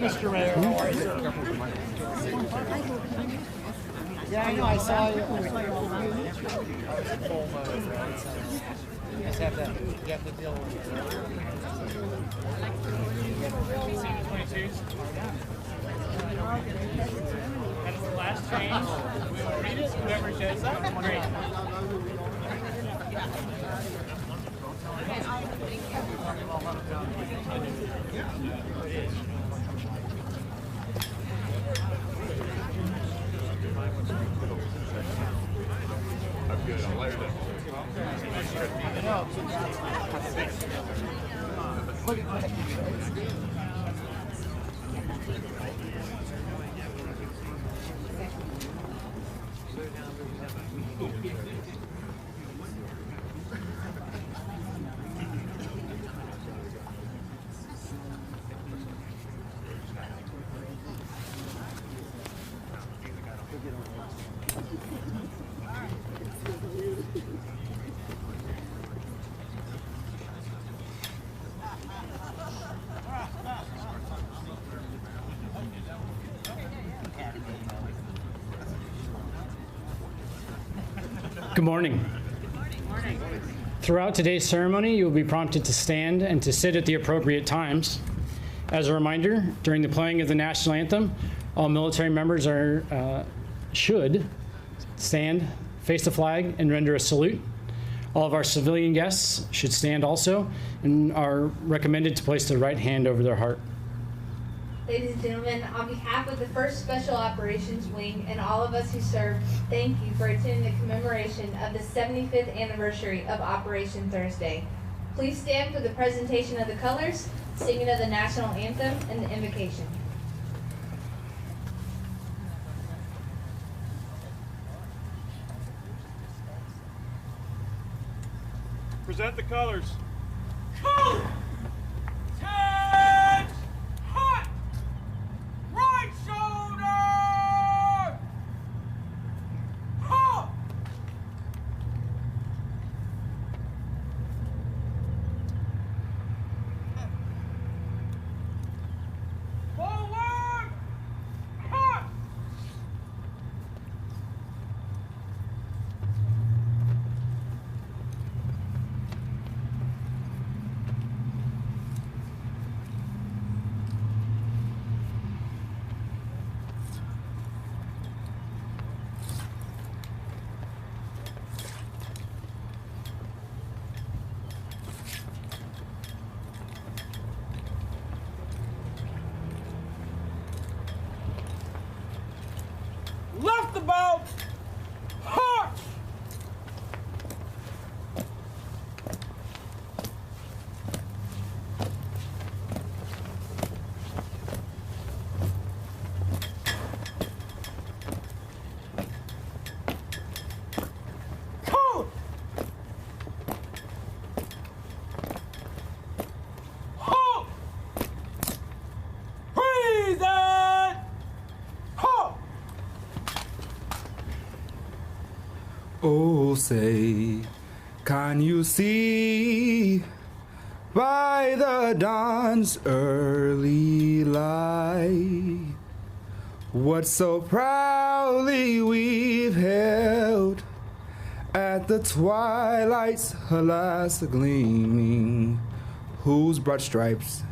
Mr. Mayor, how are you, sir? Yeah, I know, I saw you. You just have to deal with it. That is the last change. We will read it. Whoever shows up, great. I'm good. I'll let Good morning. Throughout today's ceremony, you will be prompted to stand and to sit at the appropriate times. As a reminder, during the playing of the national anthem, all military members should stand, face the flag, and render a salute. All of our civilian guests should stand also and are recommended to place their right hand over their heart. Ladies and gentlemen, on behalf of the 1st Special Operations Wing and all of us who serve, thank you for attending the commemoration of the 75th anniversary of Operation Thursday. Please stand for the presentation of the colors, singing of the national anthem, and the invocation. Present the colors. Right shoulder! Halt! Forward! Halt! Left the boat! Hard! Cool! Halt! Breathe in! Halt! Oh, say, can you see by the dawn's early light what so proudly we've held at the twilight's last gleaming, whose broad stripes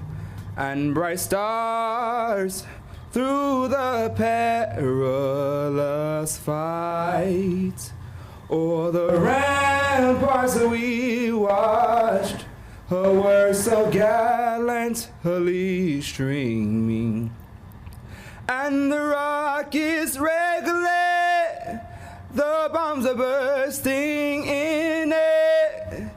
and bright stars through the perilous fight o'er the ramparts we watched, her words so gallantly streaming, and the rockets regulate, the bombs are bursting in it,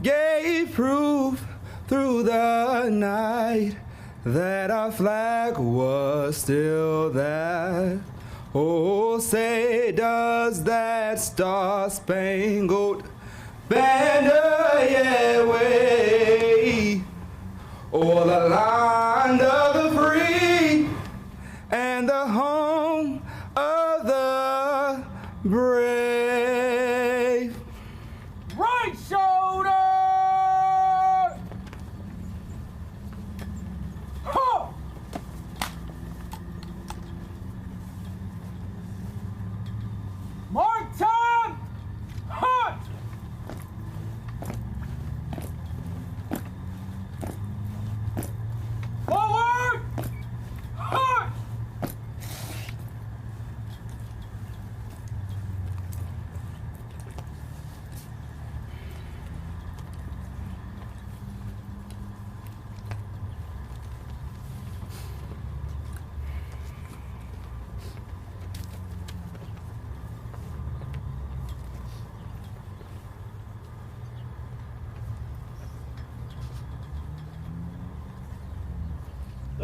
gave proof through the night that our flag was still there. Oh, say, does that star-spangled banner yet wave o'er the land of the free and the home of the brave? Right shoulder! Halt!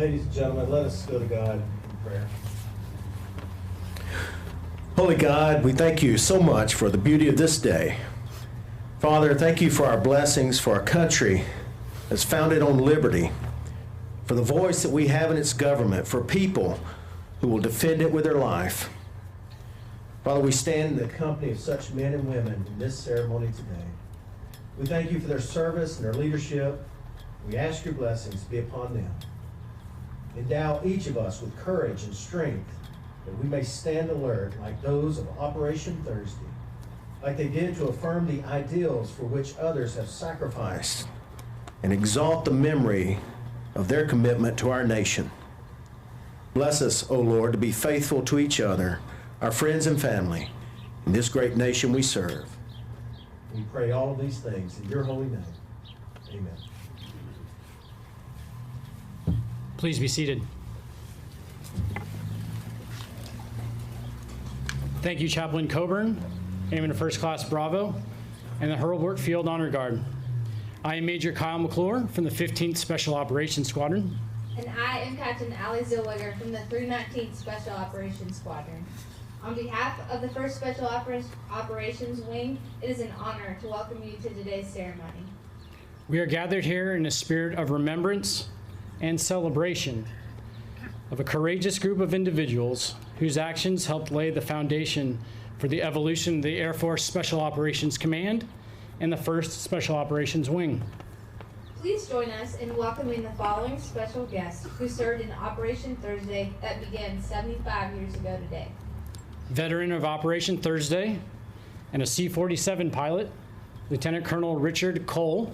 Ladies and gentlemen, let us go to God in prayer. Holy God, we thank you so much for the beauty of this day. Father, thank you for our blessings, for our country that's founded on liberty, for the voice that we have in its government, for people who will defend it with their life. Father, we stand in the company of such men and women in this ceremony today. We thank you for their service and their leadership. We ask your blessings to be upon them. Endow each of us with courage and strength that we may stand alert like those of Operation Thursday, like they did to affirm the ideals for which others have sacrificed and exalt the memory of their commitment to our nation. Bless us, O Lord, to be faithful to each other, our friends and family, in this great nation we serve. We pray all of these things in your holy name. Amen. Please be seated. Thank you, Chaplain Coburn, Airman First Class Bravo, and the Hurlburt Field Honor Guard. I am Major Kyle McClure from the 15th Special Operations Squadron. And I am Captain Allie Zillweger from the 319th Special Operations Squadron. On behalf of the 1st Special Operations Wing, it is an honor to welcome you to today's ceremony. We are gathered here in a spirit of remembrance and celebration of a courageous group of individuals whose actions helped lay the foundation for the evolution of the Air Force Special Operations Command and the 1st Special Operations Wing. Please join us in welcoming the following special guests who served in Operation Thursday that began 75 years ago today. Veteran of Operation Thursday and a C-47 pilot, Lieutenant Colonel Richard Cole,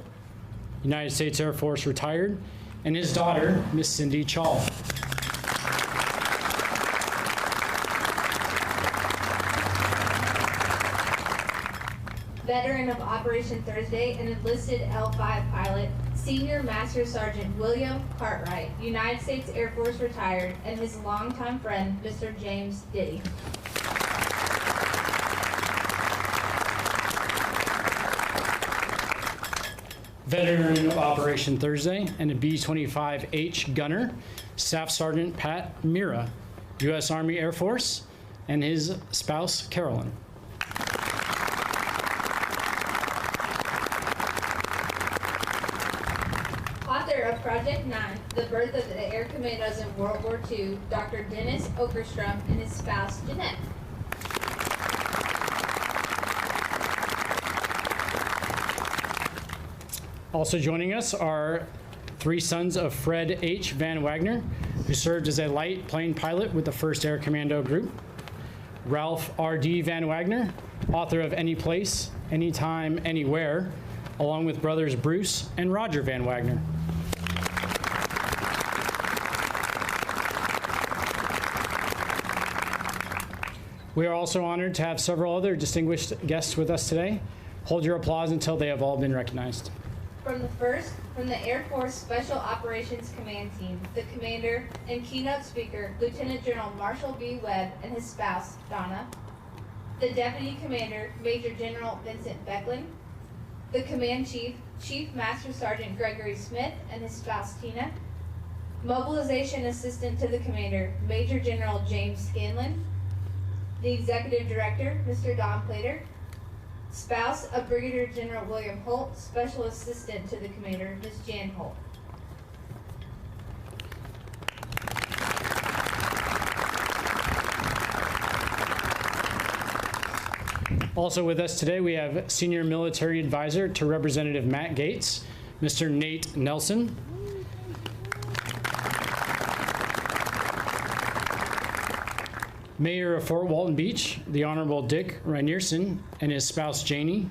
United States Air Force retired, and his daughter, Miss Cindy Ciolli. Veteran of Operation Thursday and enlisted L-5 pilot, Senior Master Sergeant William Cartwright, United States Air Force retired, and his longtime friend, Mr. James Diddy. Veteran of Operation Thursday and a B-25H gunner, Staff Sergeant Pat Mira, U.S. Army Air Force, and his spouse, Carolyn. Author of Project 9, The Birth of the Air Commandos in World War II, Dr. Dennis Okerstrom and his spouse, Jeanette. Also joining us are 3 sons of Fred H. Van Wagner, who served as a light plane pilot with the 1st Air Commando Group. Ralph R.D. Van Wagner, author of Any Place, Anytime, Anywhere, along with brothers Bruce and Roger Van Wagner. We are also honored to have several other distinguished guests with us today. Hold your applause until they have all been recognized. From the Air Force Special Operations Command Team, the commander and keynote speaker, Lieutenant General Marshall B. Webb and his spouse, Donna. The Deputy Commander, Major General Vincent Becklin. The Command Chief, Chief Master Sergeant Gregory Smith and his spouse, Tina. Mobilization Assistant to the Commander, Major General James Scanlon. The Executive Director, Mr. Don Plater. Spouse of Brigadier General William Holt, Special Assistant to the Commander, Ms. Jan Holt. Also with us today, we have Senior Military Advisor to Representative Matt Gaetz, Mr. Nate Nelson. Mayor of Fort Walton Beach, the Honorable Dick Reinierson and his spouse Janie.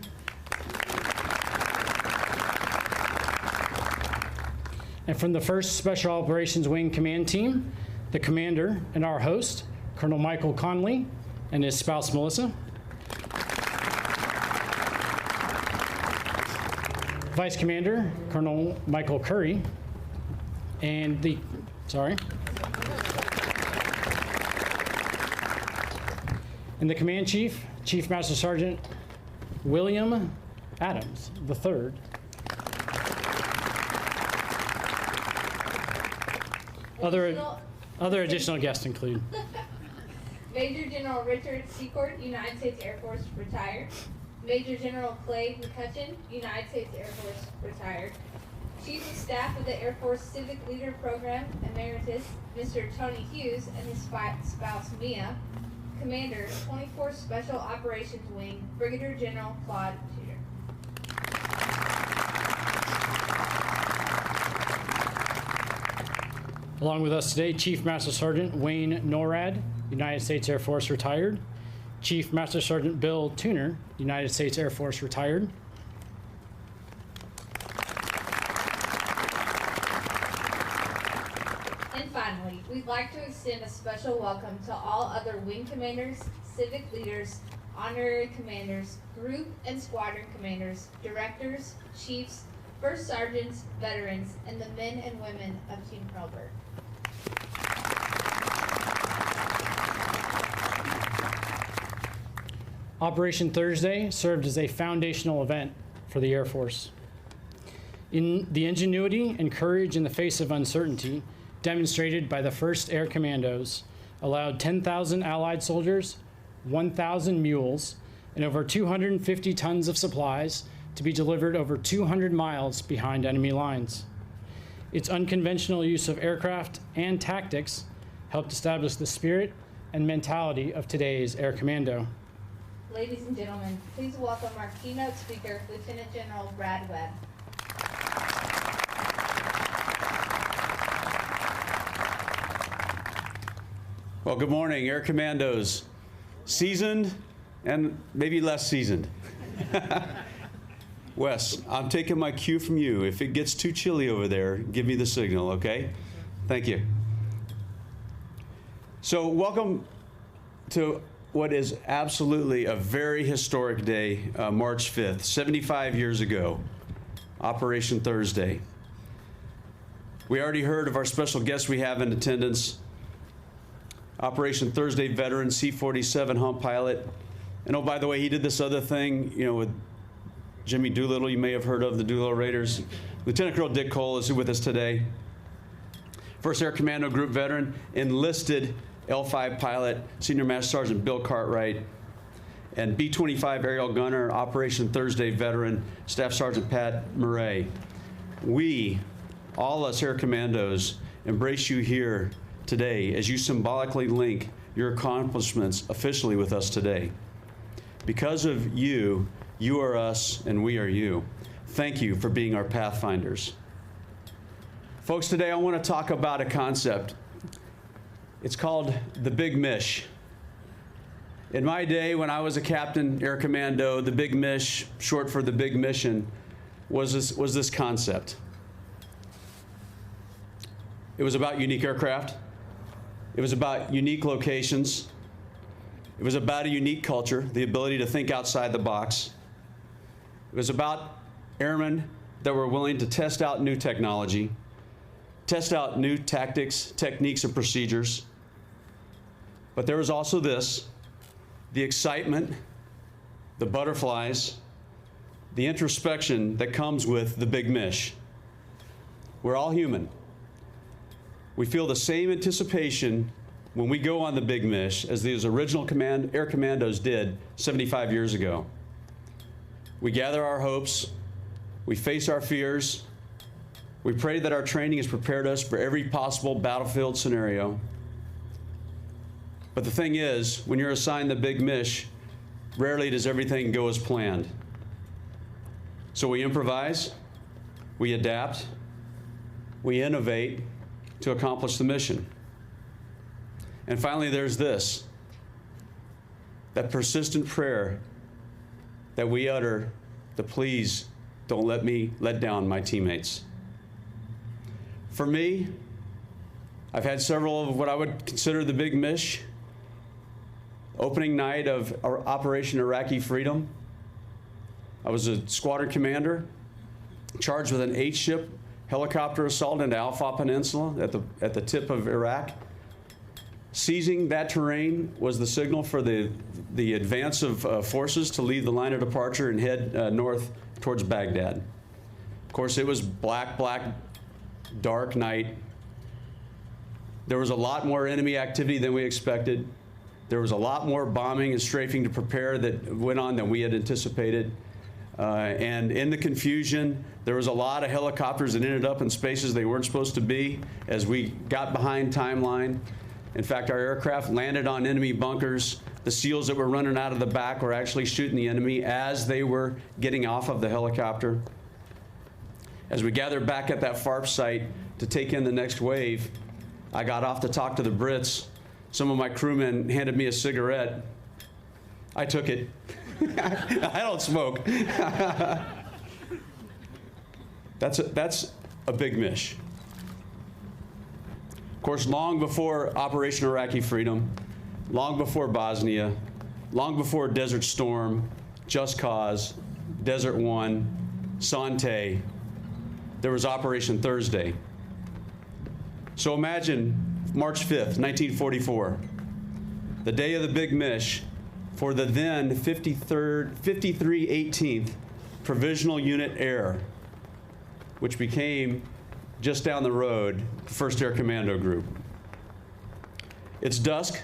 And from the 1st Special Operations Wing Command Team, the commander and our host, Colonel Michael Conley and his spouse Melissa. Vice Commander, Colonel Michael Curry, and the Command Chief, Chief Master Sergeant William Adams III. Other additional guests include Major General Richard Secord, United States Air Force, retired. Major General Clay McCutcheon, United States Air Force, retired. Chief of Staff of the Air Force Civic Leader Program, Emeritus, Mr. Tony Hughes, and his spouse, Mia. Commander, 24th Special Operations Wing, Brigadier General Claude Tudor. Along with us today, Chief Master Sergeant Wayne Norrad, United States Air Force, retired. Chief Master Sergeant Bill Tuner, United States Air Force, retired. And finally, we'd like to extend a special welcome to all other wing commanders, civic leaders, honorary commanders, group and squadron commanders, directors, chiefs, first sergeants, veterans, and the men and women of Team Hurlburt. Operation Thursday served as a foundational event for the Air Force. In the ingenuity and courage in the face of uncertainty demonstrated by the 1st Air Commandos allowed 10,000 Allied soldiers, 1,000 mules, and over 250 tons of supplies to be delivered over 200 miles behind enemy lines. Its unconventional use of aircraft and tactics helped establish the spirit and mentality of today's Air Commando. Ladies and gentlemen, please welcome our keynote speaker, Lieutenant General Brad Webb. Well, good morning, Air Commandos. Seasoned and maybe less seasoned. Wes, I'm taking my cue from you. If it gets too chilly over there, give me the signal, okay? Thank you. So welcome to what is absolutely a very historic day, March 5th, 75 years ago, Operation Thursday. We already heard of our special guest we have in attendance, Operation Thursday veteran, C-47 hump pilot. And oh, by the way, he did this other thing, you know, with Jimmy Doolittle, you may have heard of the Doolittle Raiders. Lieutenant Colonel Dick Cole is with us today. 1st Air Commando Group veteran, enlisted L5 pilot, Senior Master Sergeant Bill Cartwright, and B-25 aerial gunner, Operation Thursday veteran, Staff Sergeant Pat Murray. We, all us Air Commandos, embrace you here today as you symbolically link your accomplishments officially with us today. Because of you, you are us and we are you. Thank you for being our pathfinders. Folks, today I want to talk about a concept. It's called the Big Mish. In my day, when I was a captain, Air Commando, the Big Mish, short for the Big Mission, was this concept. It was about unique aircraft. It was about unique locations. It was about a unique culture, the ability to think outside the box. It was about airmen that were willing to test out new technology, test out new tactics, techniques, and procedures. But there was also this, the excitement, the butterflies, the introspection that comes with the Big Mish. We're all human. We feel the same anticipation when we go on the Big Mish as these original Air Commandos did 75 years ago. We gather our hopes, we face our fears, we pray that our training has prepared us for every possible battlefield scenario. But the thing is, when you're assigned the Big Mish, rarely does everything go as planned. So we improvise, we adapt, we innovate to accomplish the mission. And finally, there's this, that persistent prayer that we utter, the please don't let me let down my teammates. For me, I've had several of what I would consider the Big Mish. Opening night of Operation Iraqi Freedom. I was a squadron commander, charged with an 8-ship helicopter assault into Al-Fa Peninsula at the tip of Iraq. Seizing that terrain was the signal for the advance of forces to leave the line of departure and head north towards Baghdad. Of course, it was black, dark night. There was a lot more enemy activity than we expected. There was a lot more bombing and strafing to prepare that went on than we had anticipated. And in the confusion, there was a lot of helicopters that ended up in spaces they weren't supposed to be as we got behind timeline. In fact, our aircraft landed on enemy bunkers. The SEALs that were running out of the back were actually shooting the enemy as they were getting off of the helicopter. As we gathered back at that FARP site to take in the next wave, I got off to talk to the Brits. Some of my crewmen handed me a cigarette. I took it. I don't smoke. That's a big mish. Of course, long before Operation Iraqi Freedom, long before Bosnia, long before Desert Storm, Just Cause, Desert One, Sante, there was Operation Thursday. So imagine March 5th, 1944, the day of the big mish for the then 5318th Provisional Unit Air, which became just down the road, the 1st Air Commando Group. It's dusk.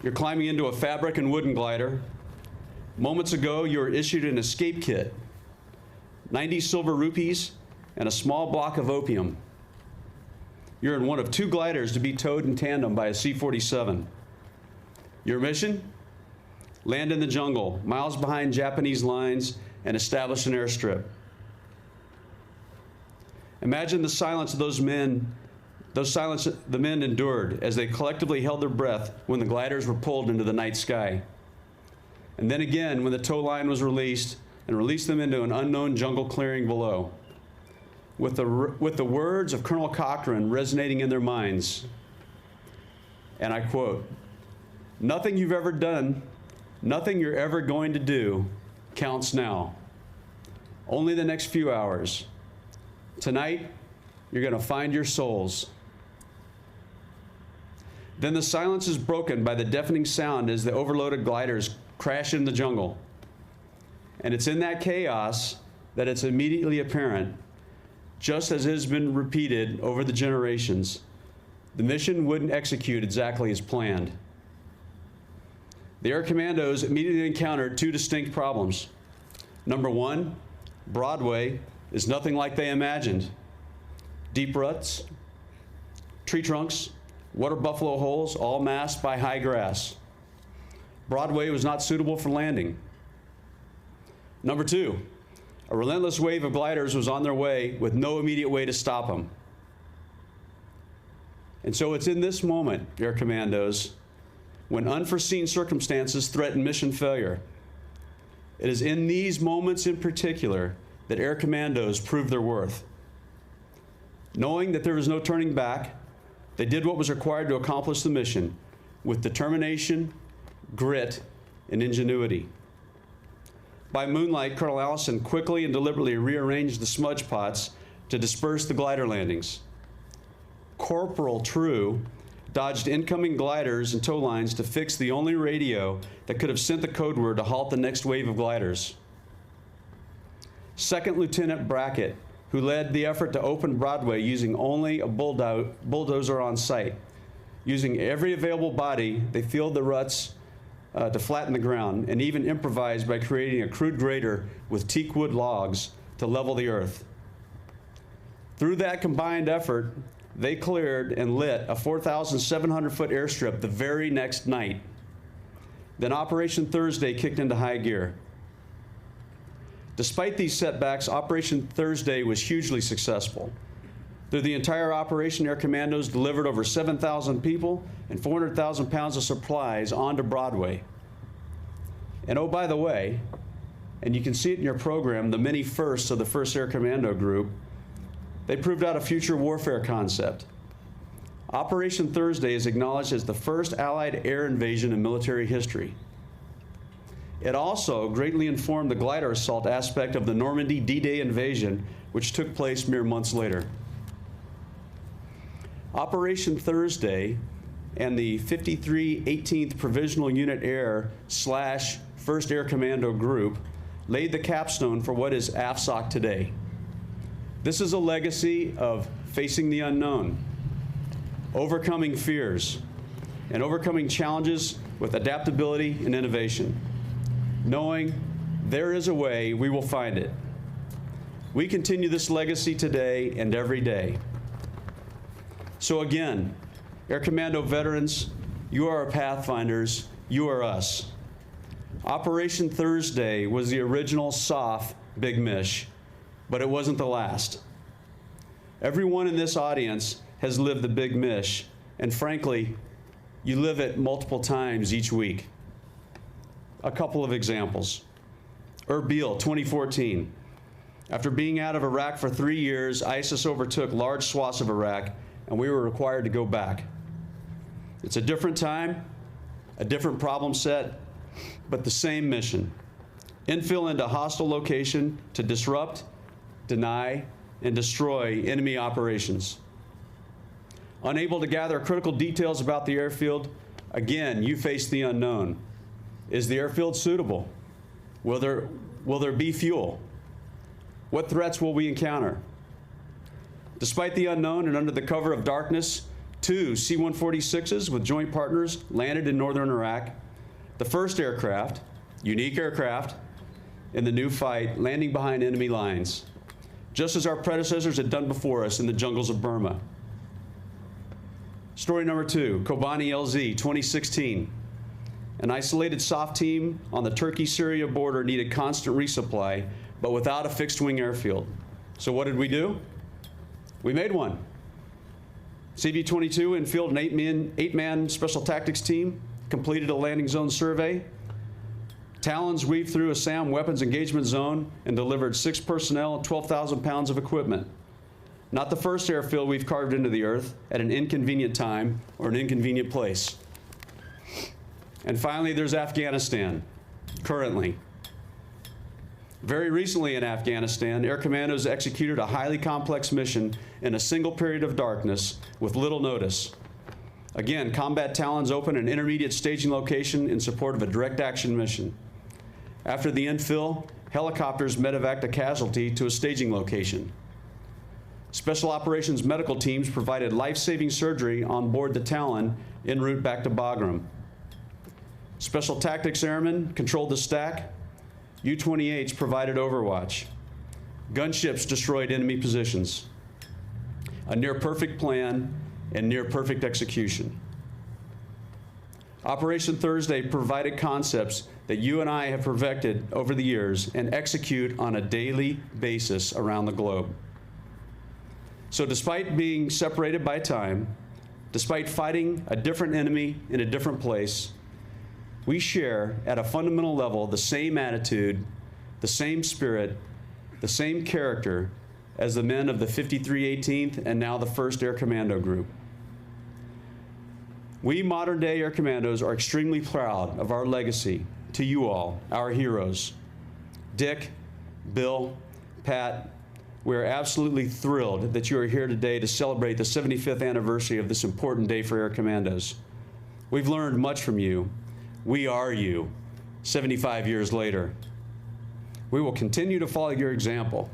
You're climbing into a fabric and wooden glider. Moments ago, you were issued an escape kit, 90 silver rupees, and a small block of opium. You're in one of 2 gliders to be towed in tandem by a C-47. Your mission? Land in the jungle, miles behind Japanese lines, and establish an airstrip. Imagine the silence the men endured as they collectively held their breath when the gliders were pulled into the night sky. And then again when the tow line was released and released them into an unknown jungle clearing below. With the words of Colonel Cochrane resonating in their minds. And I quote, "Nothing you've ever done, nothing you're ever going to do counts now. Only the next few hours. Tonight, you're going to find your souls." Then the silence is broken by the deafening sound as the overloaded gliders crash in the jungle. And it's in that chaos that it's immediately apparent, just as it has been repeated over the generations, the mission wouldn't execute exactly as planned. The Air Commandos immediately encountered 2 distinct problems. Number 1, Broadway is nothing like they imagined. Deep ruts, tree trunks, water buffalo holes, all masked by high grass. Broadway was not suitable for landing. Number 2, a relentless wave of gliders was on their way with no immediate way to stop them. And so it's in this moment, Air Commandos, when unforeseen circumstances threaten mission failure. It is in these moments in particular that Air Commandos proved their worth. Knowing that there was no turning back, they did what was required to accomplish the mission with determination, grit, and ingenuity. By moonlight, Colonel Allison quickly and deliberately rearranged the smudge pots to disperse the glider landings. Corporal True dodged incoming gliders and tow lines to fix the only radio that could have sent the code word to halt the next wave of gliders. Second Lieutenant Brackett, who led the effort to open Broadway using only a bulldozer on site. Using every available body, they filled the ruts to flatten the ground and even improvised by creating a crude grader with teak wood logs to level the earth. Through that combined effort, they cleared and lit a 4,700-foot airstrip the very next night. Then Operation Thursday kicked into high gear. Despite these setbacks, Operation Thursday was hugely successful. Through the entire operation, Air Commandos delivered over 7,000 people and 400,000 pounds of supplies onto Broadway. And oh, by the way, and you can see it in your program, the many firsts of the 1st Air Commando Group, they proved out a future warfare concept. Operation Thursday is acknowledged as the first Allied air invasion in military history. It also greatly informed the glider assault aspect of the Normandy D-Day invasion, which took place mere months later. Operation Thursday and the 5318th Provisional Unit Air / 1st Air Commando Group laid the capstone for what is AFSOC today. This is a legacy of facing the unknown, overcoming fears, and overcoming challenges with adaptability and innovation. Knowing there is a way, we will find it. We continue this legacy today and every day. So again, Air Commando veterans, you are our pathfinders, you are us. Operation Thursday was the original SOF Big Mish, but it wasn't the last. Everyone in this audience has lived the Big Mish, and frankly, you live it multiple times each week. A couple of examples. Erbil, 2014. After being out of Iraq for 3 years, ISIS overtook large swaths of Iraq, and we were required to go back. It's a different time, a different problem set, but the same mission. Infill into a hostile location to disrupt, deny, and destroy enemy operations. Unable to gather critical details about the airfield, again, you face the unknown. Is the airfield suitable? Will there be fuel? What threats will we encounter? Despite the unknown and under the cover of darkness, 2 C-146s with joint partners landed in northern Iraq. The first aircraft, unique aircraft, in the new fight, landing behind enemy lines, just as our predecessors had done before us in the jungles of Burma. Story number 2, Kobani LZ, 2016. An isolated SOF team on the Turkey-Syria border needed constant resupply, but without a fixed-wing airfield. So what did we do? We made one. CV-22 infield an 8-man special tactics team, completed a landing zone survey. Talons weaved through a SAM weapons engagement zone and delivered 6 personnel and 12,000 pounds of equipment. Not the first airfield we've carved into the earth at an inconvenient time or an inconvenient place. And finally, there's Afghanistan, currently. Very recently in Afghanistan, Air Commandos executed a highly complex mission in a single period of darkness with little notice. Again, Combat Talons opened an intermediate staging location in support of a direct action mission. After the infill, helicopters medevaced a casualty to a staging location. Special Operations medical teams provided life-saving surgery on board the Talon en route back to Bagram. Special Tactics Airmen controlled the stack. U-28s provided overwatch. Gunships destroyed enemy positions. A near-perfect plan and near-perfect execution. Operation Thursday provided concepts that you and I have perfected over the years and execute on a daily basis around the globe. So despite being separated by time, despite fighting a different enemy in a different place, we share at a fundamental level the same attitude, the same spirit, the same character as the men of the 53 18th and now the 1st Air Commando Group. We modern-day Air Commandos are extremely proud of our legacy to you all, our heroes. Dick, Bill, Pat, we're absolutely thrilled that you are here today to celebrate the 75th anniversary of this important day for Air Commandos. We've learned much from you. We are you, 75 years later. We will continue to follow your example,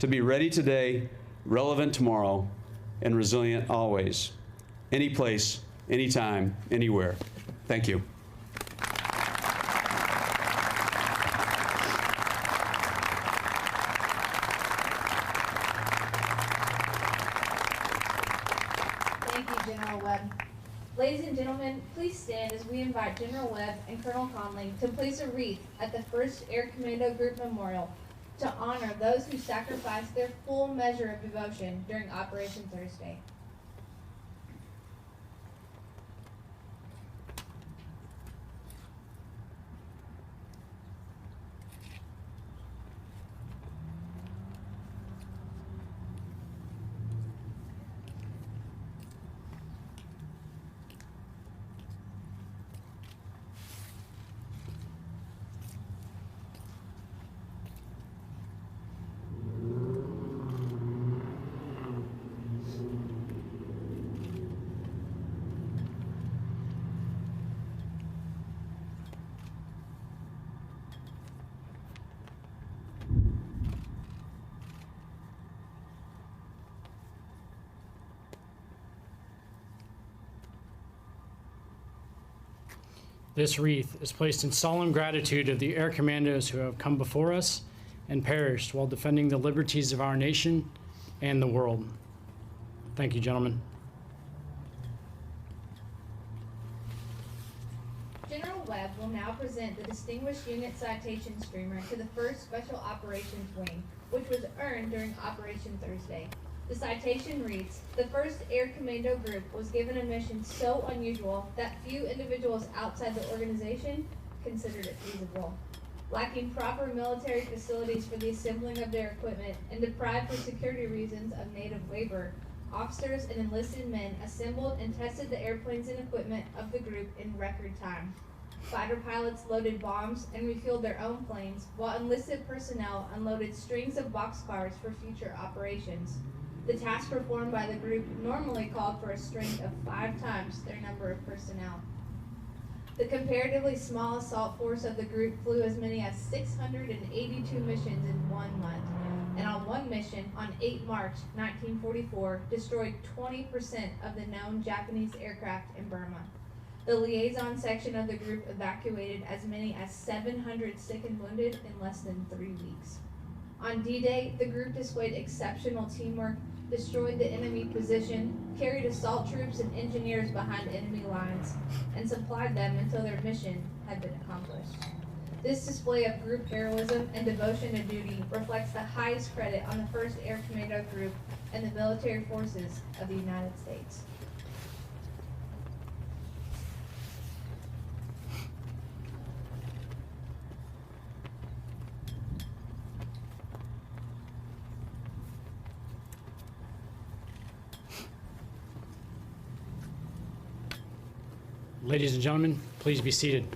to be ready today, relevant tomorrow, and resilient always. Any place, anytime, anywhere. Thank you. Thank you, General Webb. Ladies and gentlemen, please stand as we invite General Webb and Colonel Conley to place a wreath at the 1st Air Commando Group Memorial to honor those who sacrificed their full measure of devotion during Operation Thursday. This wreath is placed in solemn gratitude of the Air Commandos who have come before us and perished while defending the liberties of our nation and the world. Thank you, gentlemen. General Webb will now present the Distinguished Unit Citation Streamer to the 1st Special Operations Wing, which was earned during Operation Thursday. The citation reads, "The 1st Air Commando Group was given a mission so unusual that few individuals outside the organization considered it feasible. Lacking proper military facilities for the assembling of their equipment and deprived for security reasons of native labor, officers and enlisted men assembled and tested the airplanes and equipment of the group in record time. Fighter pilots loaded bombs and refueled their own planes, while enlisted personnel unloaded strings of boxcars for future operations. The task performed by the group normally called for a strength of 5 times their number of personnel. The comparatively small assault force of the group flew as many as 682 missions in 1 month, and on one mission on 8 March 1944 destroyed 20% of the known Japanese aircraft in Burma. The liaison section of the group evacuated as many as 700 sick and wounded in less than 3 weeks. On D-Day, the group displayed exceptional teamwork, destroyed the enemy position, carried assault troops and engineers behind enemy lines, and supplied them until their mission had been accomplished. This display of group heroism and devotion to duty reflects the highest credit on the 1st Air Commando Group and the military forces of the United States. Ladies and gentlemen, please be seated.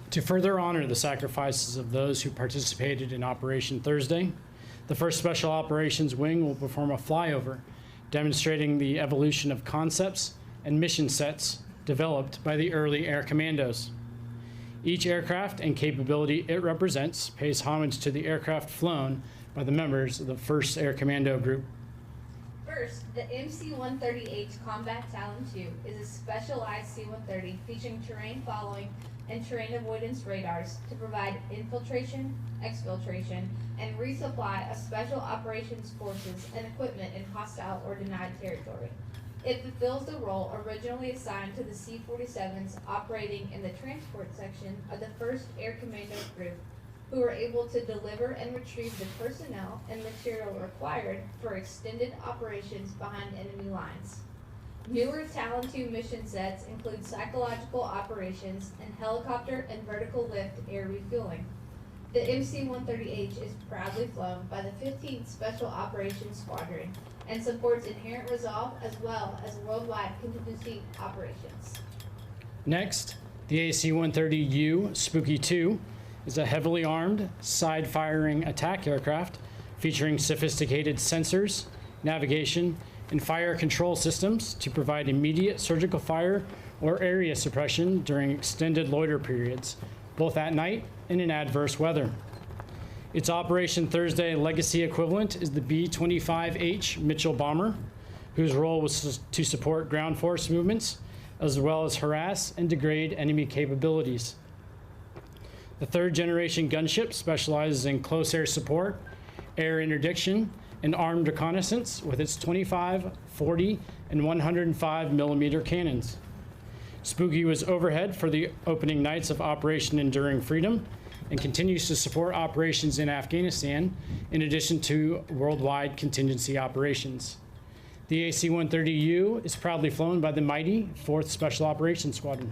To further honor the sacrifices of those who participated in Operation Thursday, the 1st Special Operations Wing will perform a flyover demonstrating the evolution of concepts and mission sets developed by the early Air Commandos. Each aircraft and capability it represents pays homage to the aircraft flown by the members of the 1st Air Commando Group. First, the MC-130H Combat Talon II is a specialized C-130 featuring terrain following and terrain avoidance radars to provide infiltration, exfiltration, and resupply of special operations forces and equipment in hostile or denied territory. It fulfills the role originally assigned to the C-47s operating in the transport section of the 1st Air Commando Group, who were able to deliver and retrieve the personnel and material required for extended operations behind enemy lines. Newer Talon II mission sets include psychological operations and helicopter and vertical lift air refueling. The MC-130H is proudly flown by the 15th Special Operations Squadron and supports inherent resolve as well as worldwide contingency operations. Next, the AC-130U Spooky 2 is a heavily armed, side-firing attack aircraft featuring sophisticated sensors, navigation, and fire control systems to provide immediate surgical fire or area suppression during extended loiter periods, both at night and in adverse weather. Its Operation Thursday legacy equivalent is the B-25H Mitchell bomber, whose role was to support ground force movements, as well as harass and degrade enemy capabilities. The 3rd generation gunship specializes in close air support, air interdiction, and armed reconnaissance with its 25, 40, and 105 millimeter cannons. Spooky was overhead for the opening nights of Operation Enduring Freedom and continues to support operations in Afghanistan, in addition to worldwide contingency operations. The AC-130U is proudly flown by the mighty 4th Special Operations Squadron.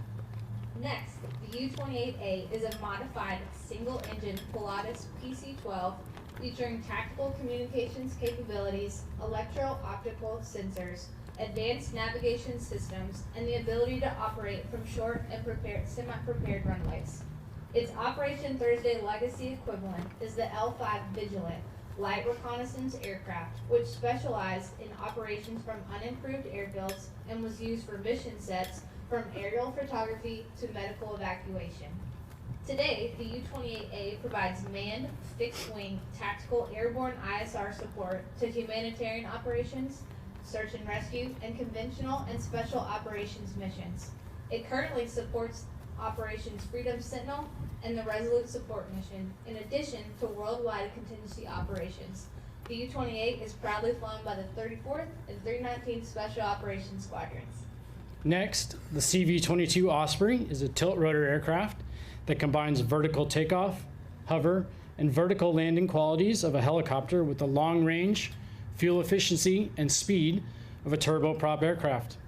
Next, the U-28A is a modified single-engine Pilatus PC-12 featuring tactical communications capabilities, electro-optical sensors, advanced navigation systems, and the ability to operate from short and semi-prepared runways. Its Operation Thursday legacy equivalent is the L-5 Vigilant light reconnaissance aircraft, which specialized in operations from unimproved airfields and was used for mission sets from aerial photography to medical evacuation. Today, the U-28A provides manned, fixed-wing, tactical airborne ISR support to humanitarian operations, search and rescue, and conventional and special operations missions. It currently supports Operations Freedom Sentinel and the Resolute Support Mission, in addition to worldwide contingency operations. The U-28 is proudly flown by the 34th and 319th Special Operations Squadrons. Next, the CV-22 Osprey is a tilt-rotor aircraft that combines vertical takeoff, hover, and vertical landing qualities of a helicopter with the long range, fuel efficiency, and speed of a turboprop aircraft.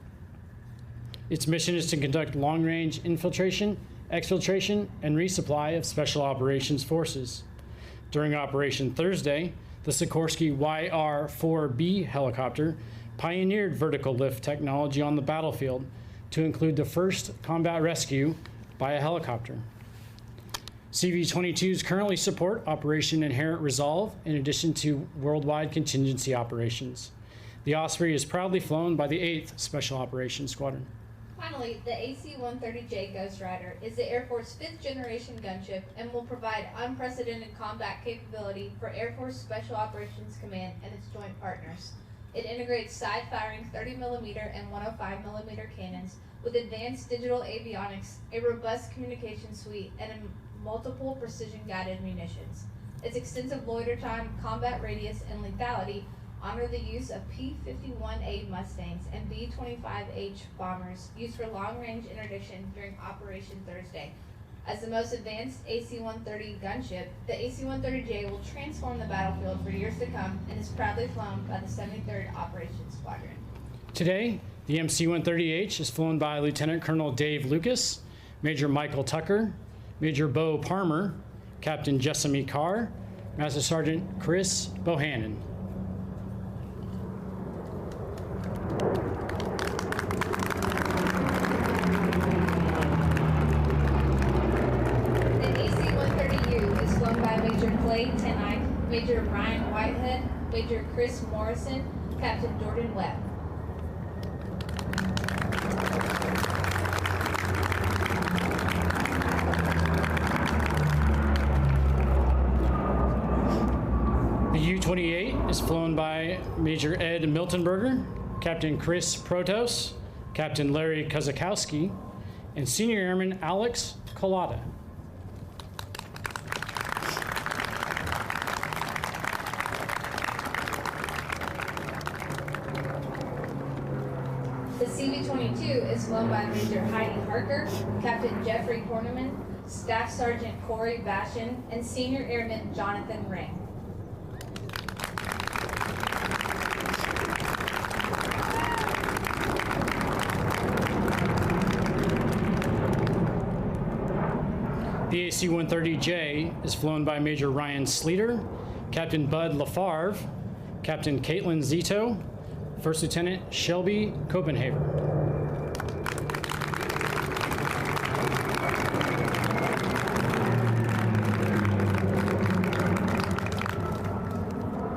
Its mission is to conduct long-range infiltration, exfiltration, and resupply of Special Operations Forces. During Operation Thursday, the Sikorsky YR-4B helicopter pioneered vertical lift technology on the battlefield to include the first combat rescue by a helicopter. CV-22s currently support Operation Inherent Resolve in addition to worldwide contingency operations. The Osprey is proudly flown by the 8th Special Operations Squadron. Finally, the AC-130J Ghost Rider is the Air Force 5th generation gunship and will provide unprecedented combat capability for Air Force Special Operations Command and its joint partners. It integrates side-firing 30mm and 105mm cannons with advanced digital avionics, a robust communication suite, and multiple precision-guided munitions. Its extensive loiter time, combat radius, and lethality honor the use of P-51A Mustangs and B-25H bombers used for long-range interdiction during Operation Thursday. As the most advanced AC-130 gunship, the AC-130J will transform the battlefield for years to come and is proudly flown by the 73rd Operations Squadron. Today, the MC-130H is flown by Lieutenant Colonel Dave Lucas, Major Michael Tucker, Major Bo Parmer, Captain Jessamy Carr, Master Sergeant Chris Bohannon. Major Ryan Whitehead, Major Chris Morrison, Captain Jordan Webb. The U-28 is flown by Major Ed Miltenberger, Captain Chris Protos, Captain Larry Kozakowski, and Senior Airman Alex Collada. The CV-22 is flown by Major Heidi Harker, Captain Jeffrey Horniman, Staff Sergeant Corey Bashan, and Senior Airman Jonathan Ring. The AC-130J is flown by Major Ryan Sleater, Captain Bud LaFarve, Captain Caitlin Zito, First Lieutenant Shelby Copenhaver.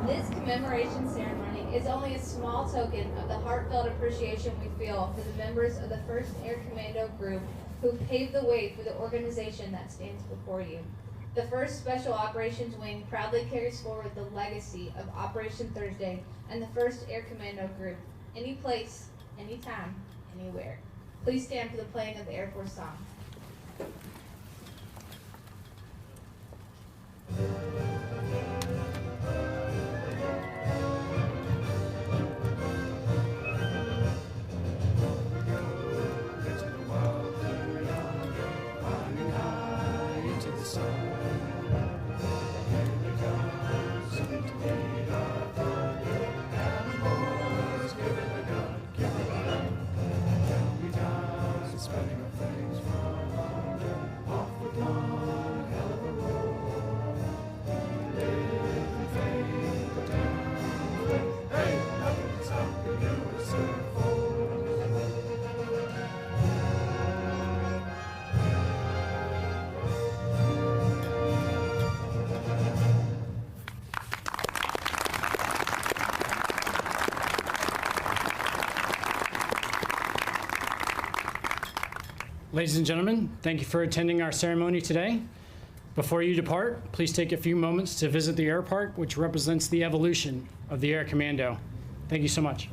This commemoration ceremony is only a small token of the heartfelt appreciation we feel for the members of the 1st Air Commando Group who paved the way for the organization that stands before you. The 1st Special Operations Wing proudly carries forward the legacy of Operation Thursday and the 1st Air Commando Group. Any place, anytime, anywhere. Please stand for the playing of the Air Force song. Ladies and gentlemen, thank you for attending our ceremony today. Before you depart, please take a few moments to visit the Air Park, which represents the evolution of the Air Commando. Thank you so much.